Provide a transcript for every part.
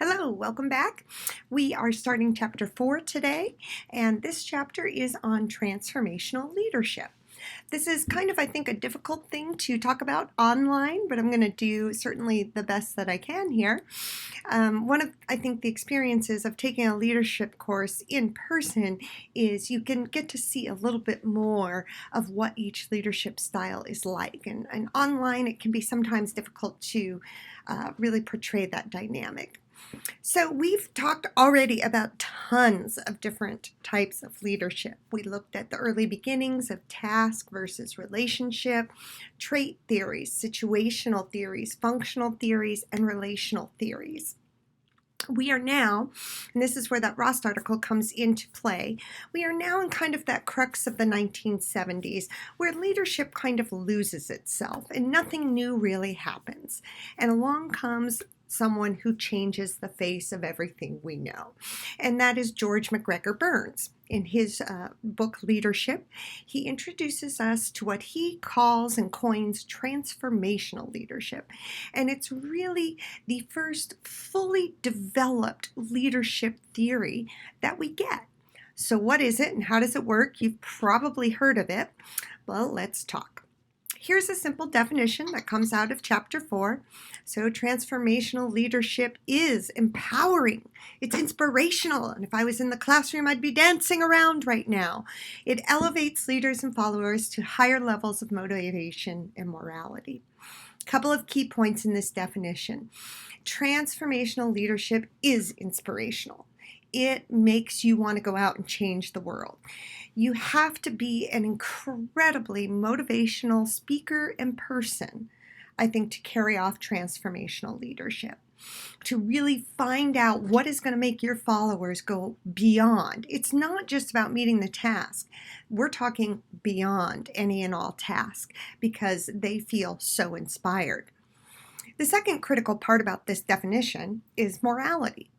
Hello, welcome back. We are starting chapter 4 today, and this chapter is on transformational leadership. This is kind of, I think, a difficult thing to talk about online, but I'm going to do certainly the best that I can here. One of, I think, the experiences of taking a leadership course in person is you can get to see a little bit more of what each leadership style is like. And online, it can be sometimes difficult to really portray that dynamic. So we've talked already about tons of different types of leadership. We looked at the early beginnings of task versus relationship, trait theories, situational theories, functional theories, and relational theories. We are now, and this is where that Rost article comes into play, we are now in kind of that crux of the 1970s where leadership kind of loses itself and nothing new really happens. And along comes someone who changes the face of everything we know. And that is George MacGregor Burns. In his book, Leadership, he introduces us to what he calls and coins transformational leadership. And it's really the first fully developed leadership theory that we get. So what is it and how does it work? You've probably heard of it. Well, let's talk. Here's a simple definition that comes out of chapter 4. So transformational leadership is empowering. It's inspirational. And if I was in the classroom, I'd be dancing around right now. It elevates leaders and followers to higher levels of motivation and morality. A couple of key points in this definition. Transformational leadership is inspirational. It makes you want to go out and change the world. You have to be an incredibly motivational speaker and person, I think, to carry off transformational leadership, to really find out what is going to make your followers go beyond. It's not just about meeting the task. We're talking beyond any and all task because they feel so inspired. The second critical part about this definition is morality.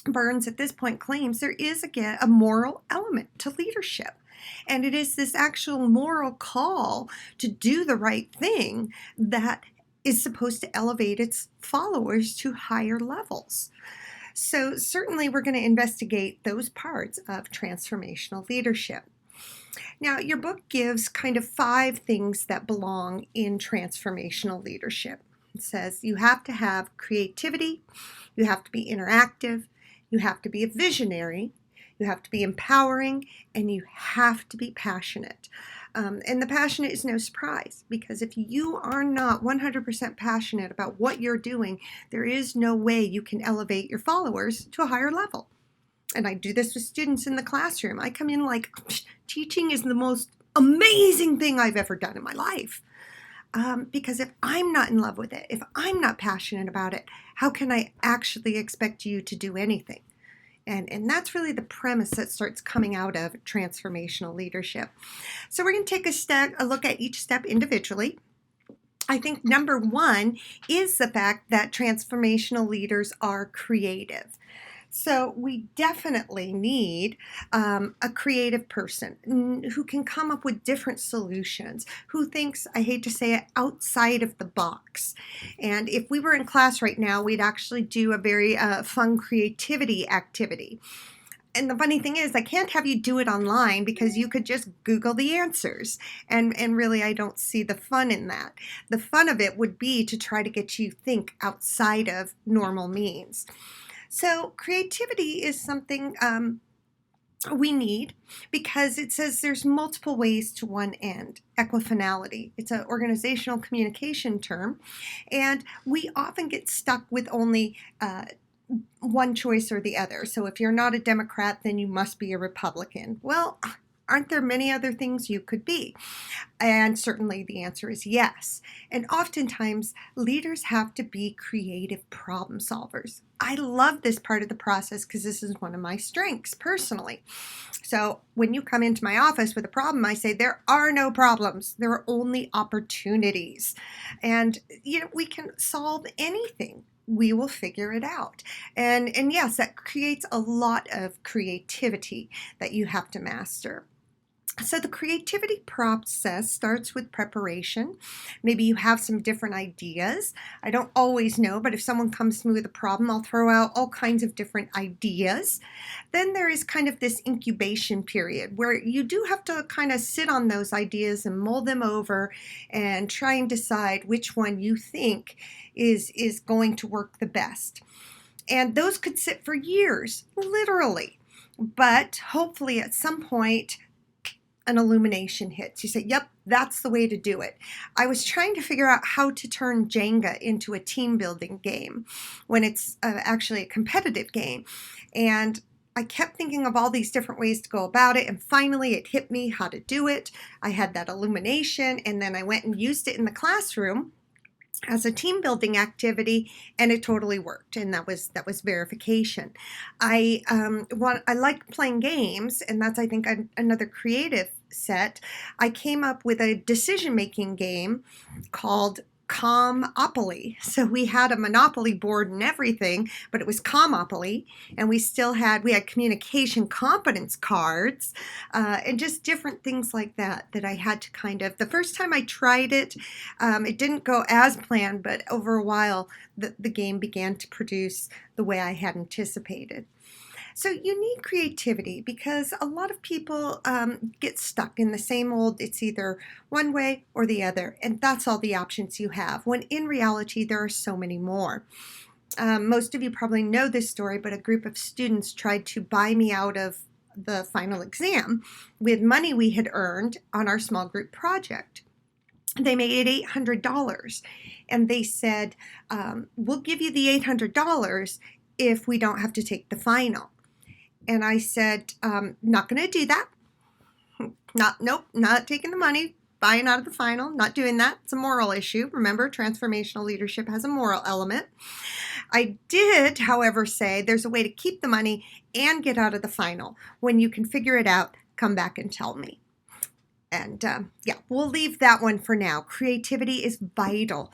Burns at this point claims there is again a moral element to leadership. And it is this actual moral call to do the right thing that is supposed to elevate its followers to higher levels. So certainly we're going to investigate those parts of transformational leadership. Now, your book gives kind of 5 things that belong in transformational leadership. It says you have to have creativity, you have to be interactive, you have to be a visionary, you have to be empowering, and you have to be passionate. And the passionate is no surprise because if you are not 100% passionate about what you're doing, there is no way you can elevate your followers to a higher level. And I do this with students in the classroom. I come in like, teaching is the most amazing thing I've ever done in my life. Because if I'm not in love with it, if I'm not passionate about it, how can I actually expect you to do anything? And that's really the premise that starts coming out of transformational leadership. So we're going to take a look at each step individually. I think number 1 is the fact that transformational leaders are creative. So we definitely need a creative person who can come up with different solutions, who thinks, I hate to say it, outside of the box. And if we were in class right now, we'd actually do a very fun creativity activity. And the funny thing is, I can't have you do it online because you could just Google the answers. And really, I don't see the fun in that. The fun of it would be to try to get you to think outside of normal means. So creativity is something we need because it says there's multiple ways to one end. Equifinality. It's an organizational communication term, and we often get stuck with only one choice or the other. So if you're not a Democrat, then you must be a Republican. Well, aren't there many other things you could be? And certainly the answer is yes. And oftentimes leaders have to be creative problem solvers. I love this part of the process because this is one of my strengths personally. So when you come into my office with a problem, I say there are no problems. There are only opportunities. And we can solve anything. We will figure it out. And yes, that creates a lot of creativity that you have to master. So the creativity process starts with preparation. Maybe you have some different ideas. I don't always know, but if someone comes to me with a problem, I'll throw out all kinds of different ideas. Then there is kind of this incubation period where you do have to kind of sit on those ideas and mull them over and try and decide which one you think is going to work the best. And those could sit for years, literally. But hopefully at some point, an illumination hits. You say, yep, that's the way to do it. I was trying to figure out how to turn Jenga into a team building game when it's actually a competitive game. And I kept thinking of all these different ways to go about it, and finally it hit me how to do it. I had that illumination, and then I went and used it in the classroom as a team building activity, and it totally worked, and that was verification. I like playing games, and that's, I think, another creative set. I came up with a decision making game called COMM485. So we had a Monopoly board and everything, but it was COMMopoly, and we had communication competence cards, and just different things like that I had to kind of, the first time I tried it, it didn't go as planned, but over a while the game began to produce the way I had anticipated. So you need creativity because a lot of people get stuck in the same old, it's either one way or the other, and that's all the options you have, when in reality there are so many more. Most of you probably know this story, but a group of students tried to buy me out of the final exam with money we had earned on our small group project. They made $800, and they said, we'll give you the $800 if we don't have to take the final. And I said, not going to do that. Nope, not taking the money, buying out of the final, not doing that. It's a moral issue. Remember, transformational leadership has a moral element. I did, however, say there's a way to keep the money and get out of the final. When you can figure it out, come back and tell me. And yeah, we'll leave that one for now. Creativity is vital.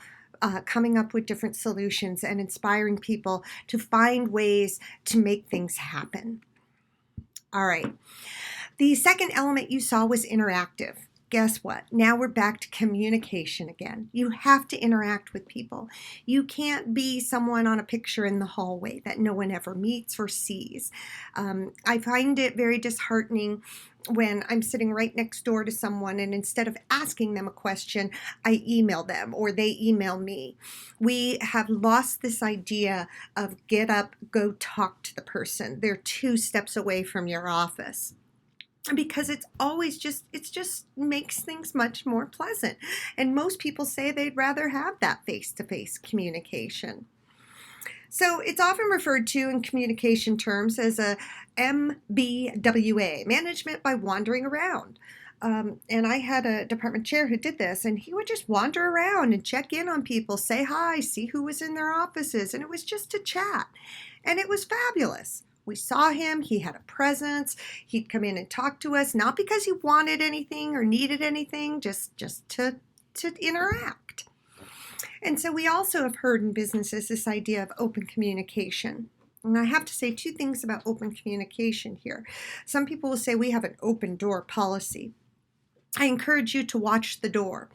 Coming up with different solutions and inspiring people to find ways to make things happen. All right. The second element you saw was interactive. Guess what? Now we're back to communication again. You have to interact with people. You can't be someone on a picture in the hallway that no one ever meets or sees. I find it very disheartening when I'm sitting right next door to someone, and instead of asking them a question, I email them or they email me. We have lost this idea of get up, go talk to the person. They're 2 steps away from your office. Because it's just makes things much more pleasant. And most people say they'd rather have that face-to-face communication. So it's often referred to in communication terms as a MBWA, management by wandering around. And I had a department chair who did this, and he would just wander around and check in on people, say hi, see who was in their offices, and it was just a chat. And it was fabulous. We saw him, he had a presence, he'd come in and talk to us, not because he wanted anything or needed anything, just to interact. And so we also have heard in businesses this idea of open communication. And I have to say 2 things about open communication here. Some people will say we have an open door policy. I encourage you to watch the door,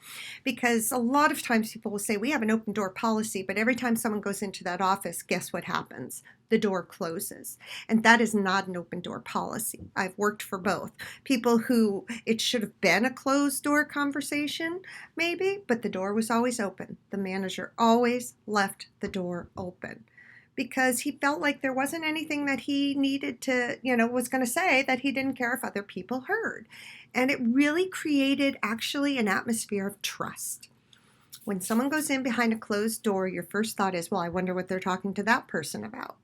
because a lot of times people will say we have an open door policy, but every time someone goes into that office, guess what happens? The door closes. And that is not an open door policy. I've worked for both. People who it should have been a closed door conversation, maybe, but the door was always open. The manager always left the door open, because he felt like there wasn't anything that he needed to, was going to say that he didn't care if other people heard. And it really created actually an atmosphere of trust. When someone goes in behind a closed door, your first thought is, well, I wonder what they're talking to that person about.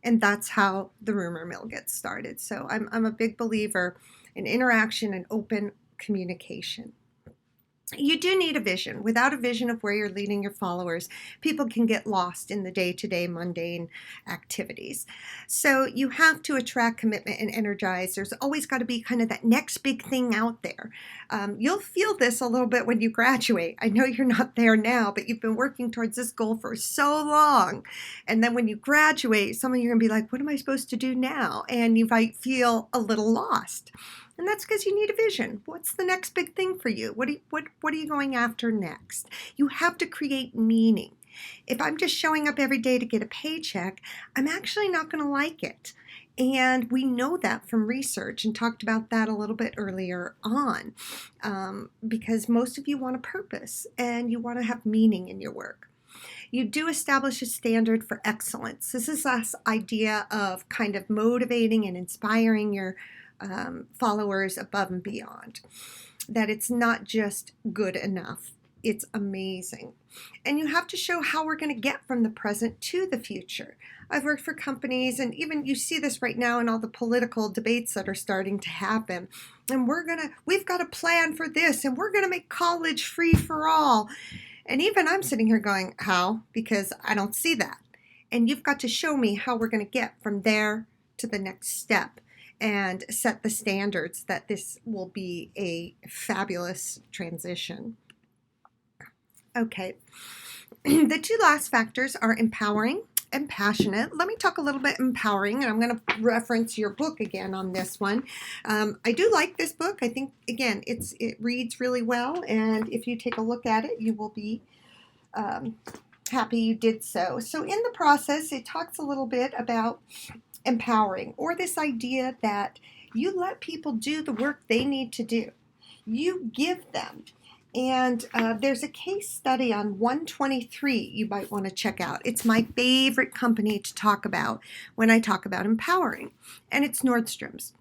And that's how the rumor mill gets started. So I'm a big believer in interaction and open communication. You do need a vision. Without a vision of where you're leading your followers, people can get lost in the day-to-day mundane activities. So you have to attract commitment and energize. There's always got to be kind of that next big thing out there. You'll feel this a little bit when you graduate. I know you're not there now, but you've been working towards this goal for so long. And then when you graduate, some of you are going to be like, what am I supposed to do now? And you might feel a little lost. And that's because you need a vision. What's the next big thing for you? What are you going after next? You have to create meaning. If I'm just showing up every day to get a paycheck, I'm actually not going to like it. And we know that from research and talked about that a little bit earlier on, because most of you want a purpose and you want to have meaning in your work. You do establish a standard for excellence. This is this idea of kind of motivating and inspiring your followers above and beyond. That it's not just good enough, it's amazing. And you have to show how we're going to get from the present to the future. I've worked for companies, and even you see this right now in all the political debates that are starting to happen. And we've got a plan for this, and we're going to make college free for all. And even I'm sitting here going, how? Because I don't see that. And you've got to show me how we're going to get from there to the next step and set the standards that this will be a fabulous transition. Okay, the two last factors are empowering and passionate. Let me talk a little bit empowering, and I'm going to reference your book again on this one. I do like this book. I think, again, it reads really well, and if you take a look at it, you will be happy you did so. So in the process, it talks a little bit about empowering, or this idea that you let people do the work they need to do. You give them. And there's a case study on 123 you might want to check out. It's my favorite company to talk about when I talk about empowering, and it's Nordstrom's.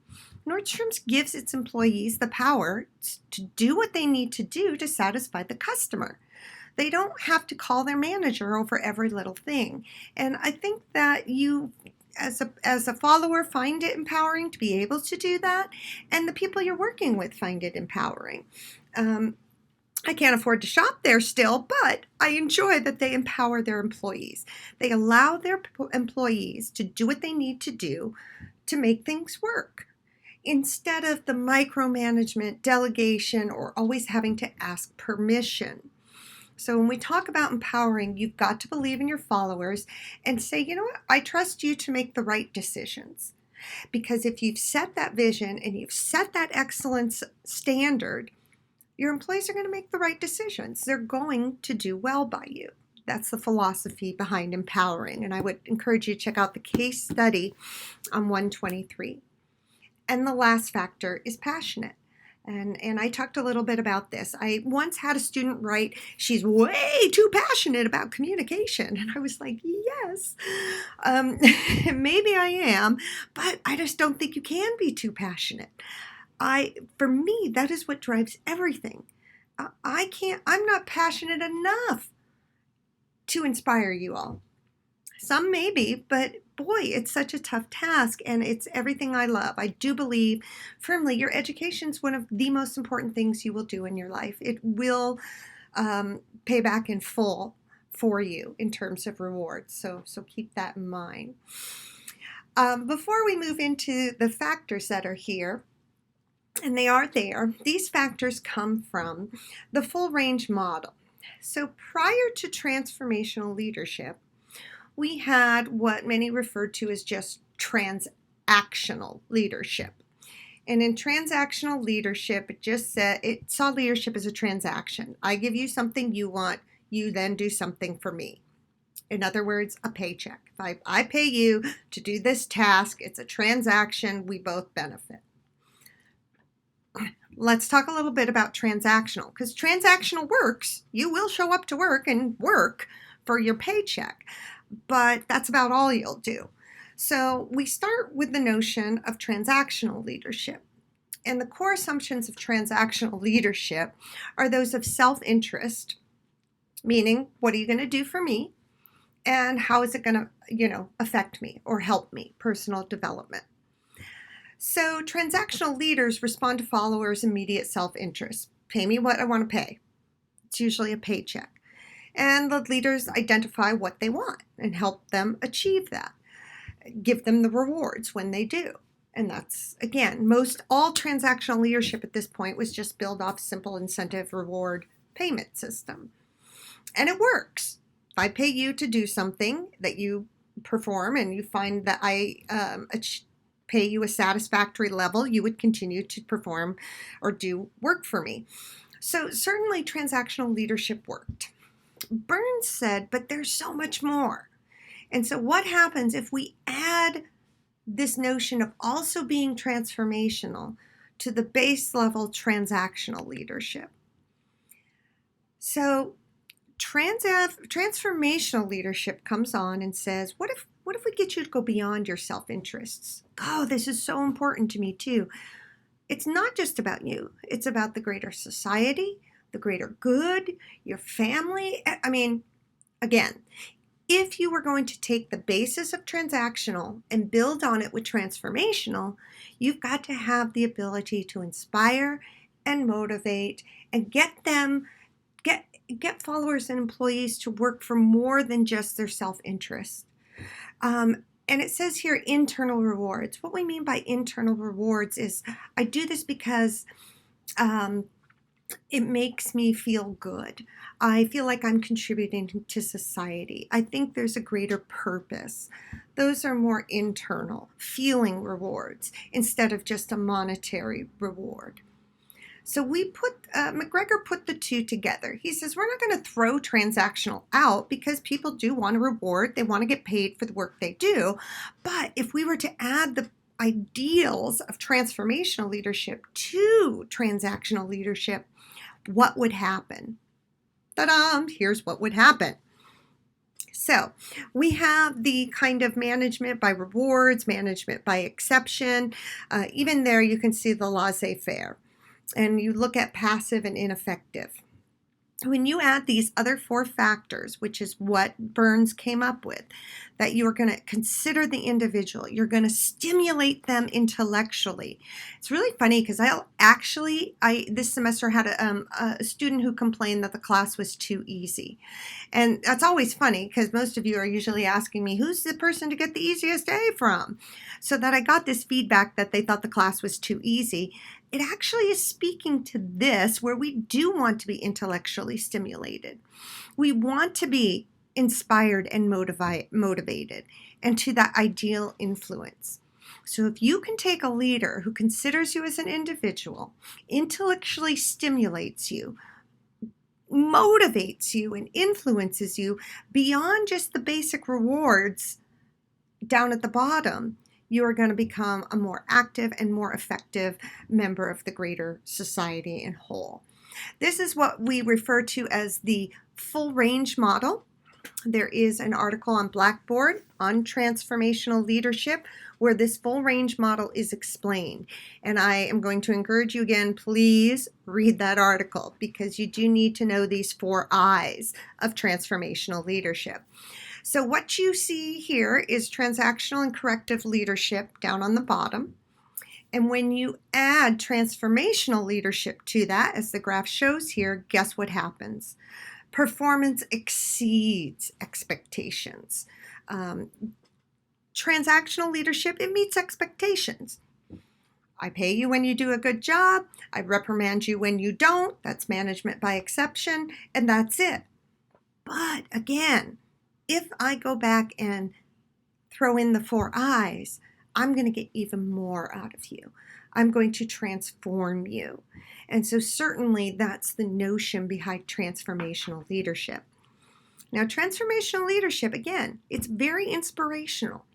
Nordstrom's gives its employees the power to do what they need to do to satisfy the customer. They don't have to call their manager over every little thing. And I think that you, as a follower, find it empowering to be able to do that, and the people you're working with find it empowering. I can't afford to shop there still, but I enjoy that they empower their employees. They allow their employees to do what they need to do to make things work, instead of the micromanagement, delegation, or always having to ask permission. So when we talk about empowering, you've got to believe in your followers and say, you know what, I trust you to make the right decisions. Because if you've set that vision and you've set that excellence standard, your employees are going to make the right decisions. They're going to do well by you. That's the philosophy behind empowering. And I would encourage you to check out the case study on 123. And the last factor is passionate. And I talked a little bit about this. I once had a student write, she's way too passionate about communication. And I was like, yes, maybe I am, but I just don't think you can be too passionate. For me, that is what drives everything. I'm not passionate enough to inspire you all. Some maybe, but boy, it's such a tough task, and it's everything I love. I do believe firmly your education is one of the most important things you will do in your life. It will pay back in full for you in terms of rewards. So keep that in mind. Before we move into the factors that are here, and they are there, these factors come from the full range model. So prior to transformational leadership, we had what many referred to as just transactional leadership. And in transactional leadership, it saw leadership as a transaction. I give you something you want, you then do something for me. In other words, a paycheck. If I pay you to do this task, it's a transaction, we both benefit. Let's talk a little bit about transactional, because transactional works. You will show up to work and work for your paycheck, but that's about all you'll do. So we start with the notion of transactional leadership. And the core assumptions of transactional leadership are those of self-interest, meaning what are you going to do for me? And how is it going to, affect me or help me, personal development. So transactional leaders respond to followers' immediate self-interest. Pay me what I want to pay. It's usually a paycheck. And the leaders identify what they want and help them achieve that. Give them the rewards when they do. And that's, again, all transactional leadership at this point was just built off simple incentive reward payment system. And it works. If I pay you to do something that you perform and you find that I pay you a satisfactory level, you would continue to perform or do work for me. So certainly transactional leadership worked. Burns said, but there's so much more. And so what happens if we add this notion of also being transformational to the base level transactional leadership? So transformational leadership comes on and says, what if we get you to go beyond your self-interests? Oh, this is so important to me too. It's not just about you. It's about the greater society, the greater good, your family. I mean, again, if you were going to take the basis of transactional and build on it with transformational, you've got to have the ability to inspire and motivate and get followers and employees to work for more than just their self-interest. And it says here internal rewards. What we mean by internal rewards is I do this because it makes me feel good. I feel like I'm contributing to society. I think there's a greater purpose. Those are more internal, feeling rewards instead of just a monetary reward. So McGregor put the two together. He says, we're not going to throw transactional out because people do want a reward. They want to get paid for the work they do. But if we were to add the ideals of transformational leadership to transactional leadership, what would happen? Ta-da! Here's what would happen. So we have the kind of management by rewards, management by exception. Even there you can see the laissez-faire. And you look at passive and ineffective. When you add these other four factors, which is what Burns came up with, that you are going to consider the individual, you're going to stimulate them intellectually. It's really funny because I this semester had a student who complained that the class was too easy. And that's always funny because most of you are usually asking me, who's the person to get the easiest A from? So that I got this feedback that they thought the class was too easy. It actually is speaking to this, where we do want to be intellectually stimulated. We want to be inspired and motivated, and to that ideal influence. So if you can take a leader who considers you as an individual, intellectually stimulates you, motivates you, and influences you beyond just the basic rewards down at the bottom, you are going to become a more active and more effective member of the greater society in whole. This is what we refer to as the full range model. There is an article on Blackboard on transformational leadership where this full range model is explained. And I am going to encourage you again, please read that article because you do need to know these 4 I's of transformational leadership. So what you see here is transactional and corrective leadership down on the bottom. And when you add transformational leadership to that, as the graph shows here, guess what happens? Performance exceeds expectations. Transactional leadership, it meets expectations. I pay you when you do a good job. I reprimand you when you don't. That's management by exception, and that's it. But again, if I go back and throw in the 4 I's, I'm going to get even more out of you. I'm going to transform you. And so certainly that's the notion behind transformational leadership. Now, transformational leadership, again, it's very inspirational.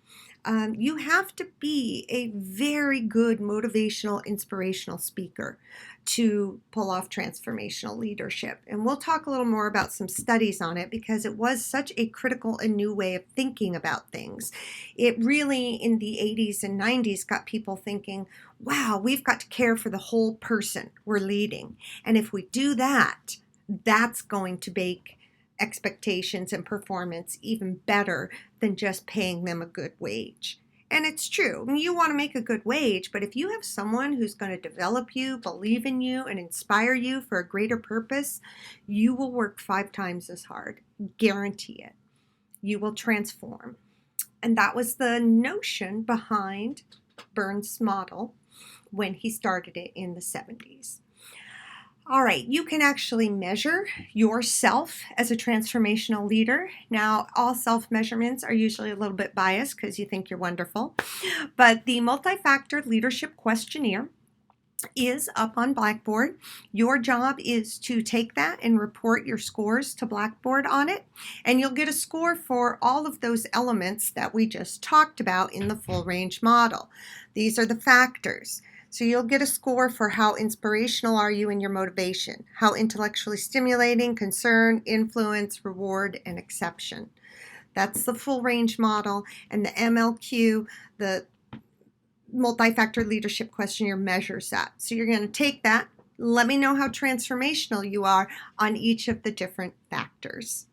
You have to be a very good motivational, inspirational speaker to pull off transformational leadership. And we'll talk a little more about some studies on it because it was such a critical and new way of thinking about things. It really, in the 80s and 90s, got people thinking, wow, we've got to care for the whole person we're leading. And if we do that, that's going to make expectations and performance even better than just paying them a good wage. And it's true. I mean, you want to make a good wage, but if you have someone who's going to develop you, believe in you, and inspire you for a greater purpose, you will work 5 times as hard. Guarantee it. You will transform. And that was the notion behind Burns' model when he started it in the 70s. All right, you can actually measure yourself as a transformational leader. Now, all self-measurements are usually a little bit biased because you think you're wonderful, but the multi-factor leadership questionnaire is up on Blackboard. Your job is to take that and report your scores to Blackboard on it, and you'll get a score for all of those elements that we just talked about in the full range model. These are the factors. So you'll get a score for how inspirational are you in your motivation, how intellectually stimulating, concern, influence, reward, and exception. That's the full range model, and the MLQ, the multi-factor leadership questionnaire, measures that. So you're going to take that. Let me know how transformational you are on each of the different factors.